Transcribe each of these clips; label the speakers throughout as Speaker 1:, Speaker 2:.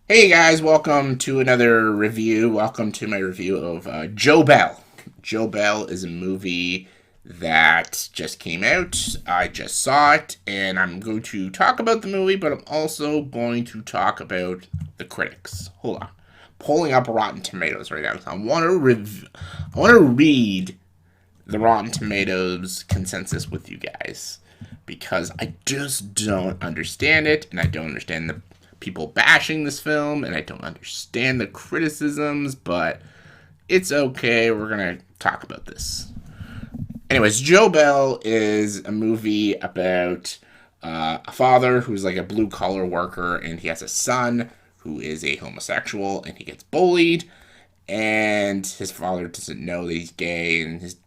Speaker 1: Hey guys, welcome to another review. Welcome to my review of Joe Bell. Joe Bell is a movie that just came out. I just saw it, and I'm going to talk about the movie, but I'm also going to talk about the critics. Hold on, pulling up Rotten Tomatoes right now. I want to read the Rotten Tomatoes consensus with you guys because I just don't understand it, and I don't understand the people bashing this film, and I don't understand the criticisms, but it's okay. We're gonna talk about this. Anyways, Joe Bell is a movie about a father who's like a blue collar worker, and he has a son who is a homosexual, and he gets bullied, and his father doesn't know that he's gay, and his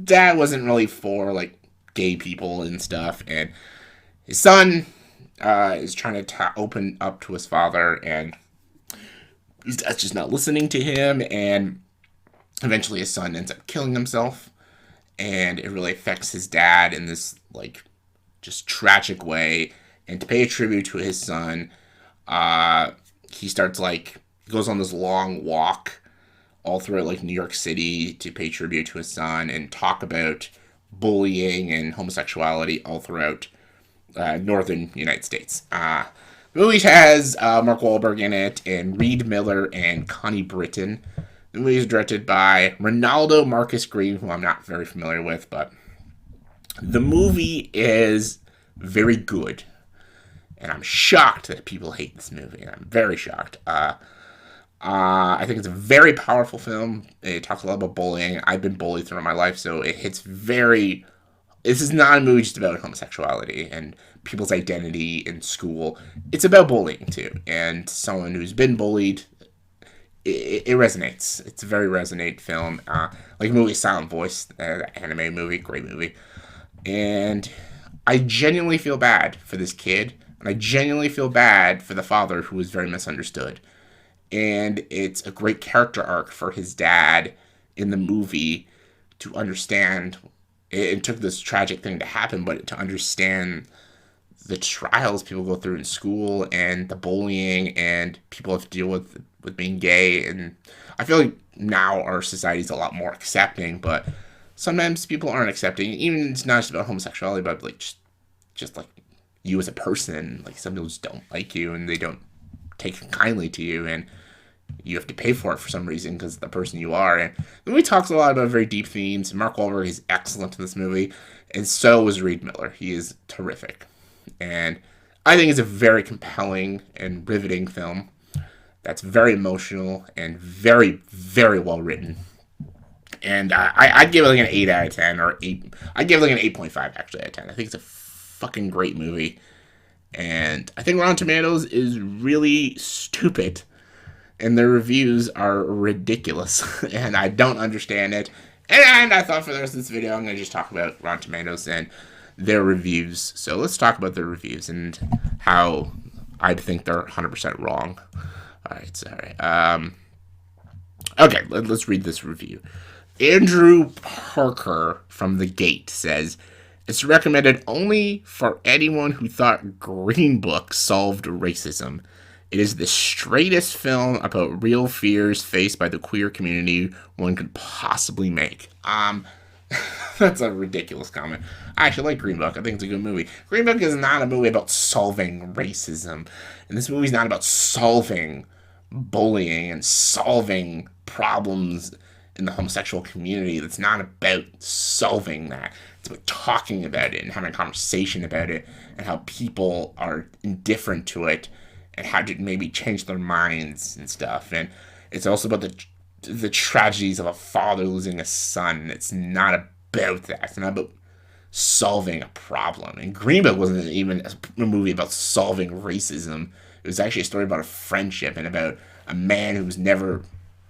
Speaker 1: dad wasn't really for like gay people and stuff, and his son is trying to open up to his father, and he's just not listening to him, and eventually his son ends up killing himself, and it really affects his dad in this like just tragic way. And to pay a tribute to his son, uh, he starts like goes on this long walk all throughout like New York City to pay tribute to his son and talk about bullying and homosexuality all throughout northern United States. The movie has Mark Wahlberg in it, and Reed Miller and Connie Britton. The movie is directed by Ronaldo Marcus Green, who I'm not very familiar with, but the movie is very good. And I'm shocked that people hate this movie. And I'm very shocked. I think it's a very powerful film. It talks a lot about bullying. I've been bullied throughout my life, so it hits very. This is not a movie just about homosexuality and people's identity in school. It's about bullying too, and someone who's been bullied. It resonates. It's a very resonate film. Like movie Silent Voice, anime movie, great movie, and I genuinely feel bad for this kid, and I genuinely feel bad for the father who was very misunderstood. And it's a great character arc for his dad in the movie to understand. It took this tragic thing to happen, but to understand the trials people go through in school and the bullying and people have to deal with being gay. And I feel like now our society is a lot more accepting, but sometimes people aren't accepting. Even it's not just about homosexuality, but like just like you as a person. Like some people just don't like you and they don't take kindly to you, and you have to pay for it for some reason because of the person you are. And the movie talks a lot about very deep themes. Mark Wahlberg is excellent in this movie, and so is Reed Miller. He is terrific, and I think it's a very compelling and riveting film that's very emotional and very, very well written. And I'd give it like an 8 out of 10, or 8. I'd give it like an 8.5 actually out of 10. I think it's a fucking great movie. And I think Rotten Tomatoes is really stupid, and their reviews are ridiculous, and I don't understand it. And I thought for the rest of this video, I'm going to just talk about Rotten Tomatoes and their reviews. So let's talk about their reviews and how I think they're 100% wrong. All right, sorry. Okay, let's read this review. Andrew Parker from The Gate says, it's recommended only for anyone who thought Green Book solved racism. It is the straightest film about real fears faced by the queer community one could possibly make. That's a ridiculous comment. I actually like Green Book. I think it's a good movie. Green Book is not a movie about solving racism. And this movie is not about solving bullying and solving problems in the homosexual community. It's not about solving that. It's about talking about it and having a conversation about it and how people are indifferent to it and how to maybe change their minds and stuff. And it's also about the tragedies of a father losing a son. It's not about that. It's not about solving a problem. And Green Book wasn't even a movie about solving racism. It was actually a story about a friendship and about a man who's never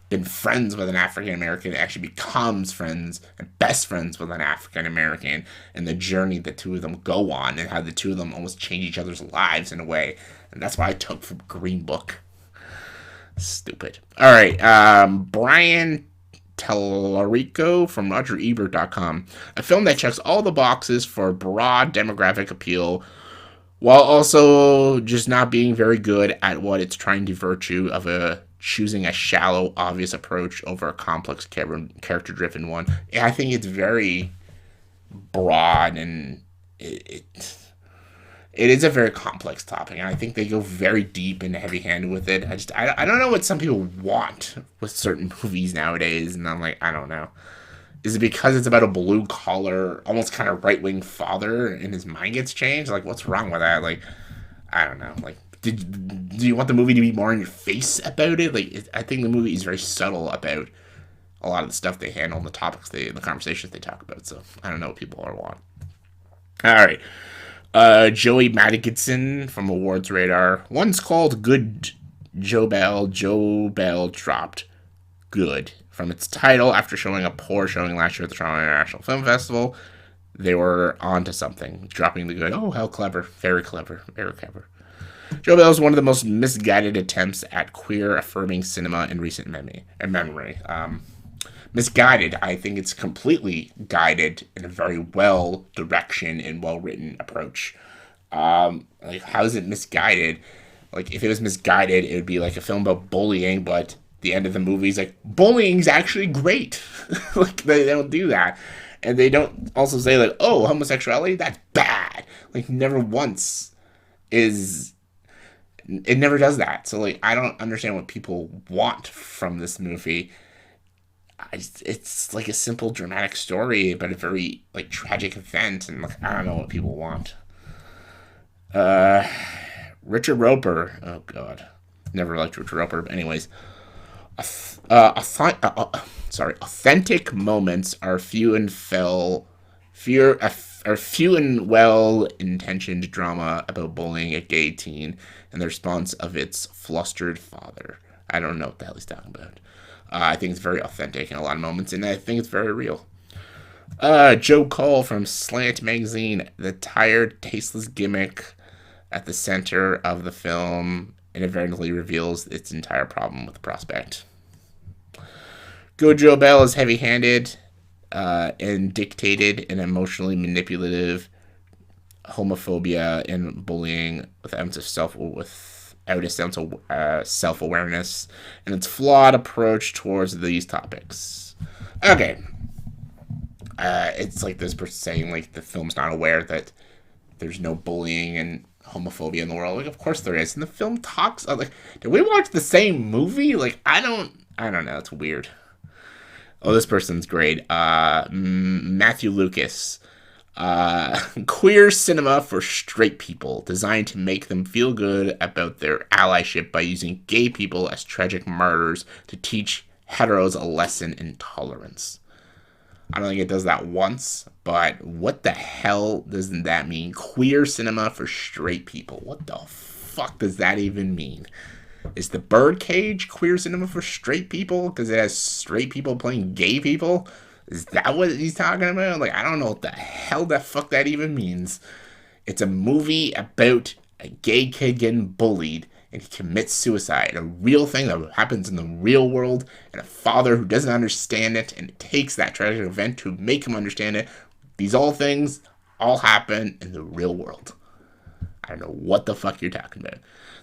Speaker 1: been friends with an African American actually becomes friends and best friends with an African American, and the journey the two of them go on and how the two of them almost change each other's lives in a way. And that's what I took from Green Book. Stupid. All right, Brian Tellerico from RogerEbert.com. A film that checks all the boxes for broad demographic appeal while also just not being very good at what it's trying to virtue of choosing a shallow, obvious approach over a complex character-driven one. I think it's very broad and it is a very complex topic, and I think they go very deep and heavy-handed with it. I don't know what some people want with certain movies nowadays, and I'm like, I don't know. Is it because it's about a blue collar, almost kind of right wing father, and his mind gets changed? Like, what's wrong with that? Like, I don't know. Like, do you want the movie to be more in your face about it? Like, I think the movie is very subtle about a lot of the stuff they handle and the topics the conversations they talk about. So I don't know what people are want. All right. Joey Madiganson from Awards Radar. One's called Good Joe Bell. Joe Bell dropped good. From its title, after showing a poor showing last year at the Toronto International Film Festival, they were onto something, dropping the good. Oh, how clever. Very clever. Very clever. Joe Bell is one of the most misguided attempts at queer-affirming cinema in recent memory. Misguided, I think it's completely guided in a very well direction and well-written approach. Like, how is it misguided? Like, if it was misguided, it would be like a film about bullying, but the end of the movie is like, bullying's actually great. Like, they don't do that. And they don't also say, like, oh, homosexuality, that's bad. Like, never once is... It never does that. So, like, I don't understand what people want from this movie. It's like a simple dramatic story about a very, like, tragic event. And, like, I don't know what people want. Richard Roper. Oh, God. Never liked Richard Roper. But anyways... authentic moments are few and well-intentioned drama about bullying a gay teen and the response of its flustered father. I don't know what the hell he's talking about. I think it's very authentic in a lot of moments, and I think it's very real. Joe Cole from Slant Magazine. The tired, tasteless gimmick at the center of the film inadvertently reveals its entire problem with the prospect. Good Joe Bell is heavy-handed and dictated and emotionally manipulative homophobia and bullying without a sense of self-awareness and its flawed approach towards these topics. Okay. It's like this person saying, like, the film's not aware that there's no bullying and homophobia in the world. Like, of course there is. And the film talks, like, did we watch the same movie? Like, I don't know. It's weird. Oh, this person's great. Matthew Lucas. Queer cinema for straight people, designed to make them feel good about their allyship by using gay people as tragic martyrs to teach heteros a lesson in tolerance. I don't think it does that once, but what the hell does that mean? Queer cinema for straight people. What the fuck does that even mean? Is the Birdcage queer cinema for straight people because it has straight people playing gay people? Is that what he's talking about? Like, I don't know what the hell the fuck that even means. It's a movie about a gay kid getting bullied and he commits suicide. A real thing that happens in the real world, and a father who doesn't understand it, and it takes that tragic event to make him understand it. These all things all happen in the real world. I don't know what the fuck you're talking about.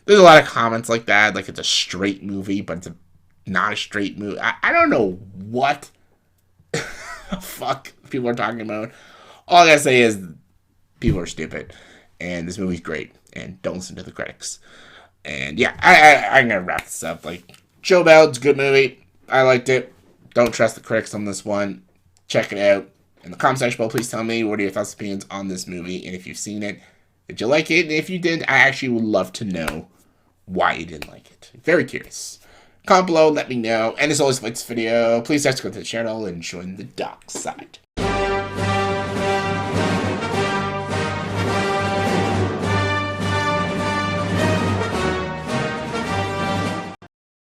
Speaker 1: There's a lot of comments like that, like it's a straight movie, but it's not a straight movie. I don't know what fuck people are talking about. All I gotta say is people are stupid, and this movie's great, and don't listen to the critics. And yeah, I'm gonna wrap this up. Like, Joe Bell, it's a good movie. I liked it. Don't trust the critics on this one. Check it out. In the comment section below, please tell me what are your thoughts and opinions on this movie, and if you've seen it, did you like it? And if you did, I actually would love to know why you didn't like it. Very curious. Comment below, let me know. And as always, like this video, please subscribe to the channel and join the dark side.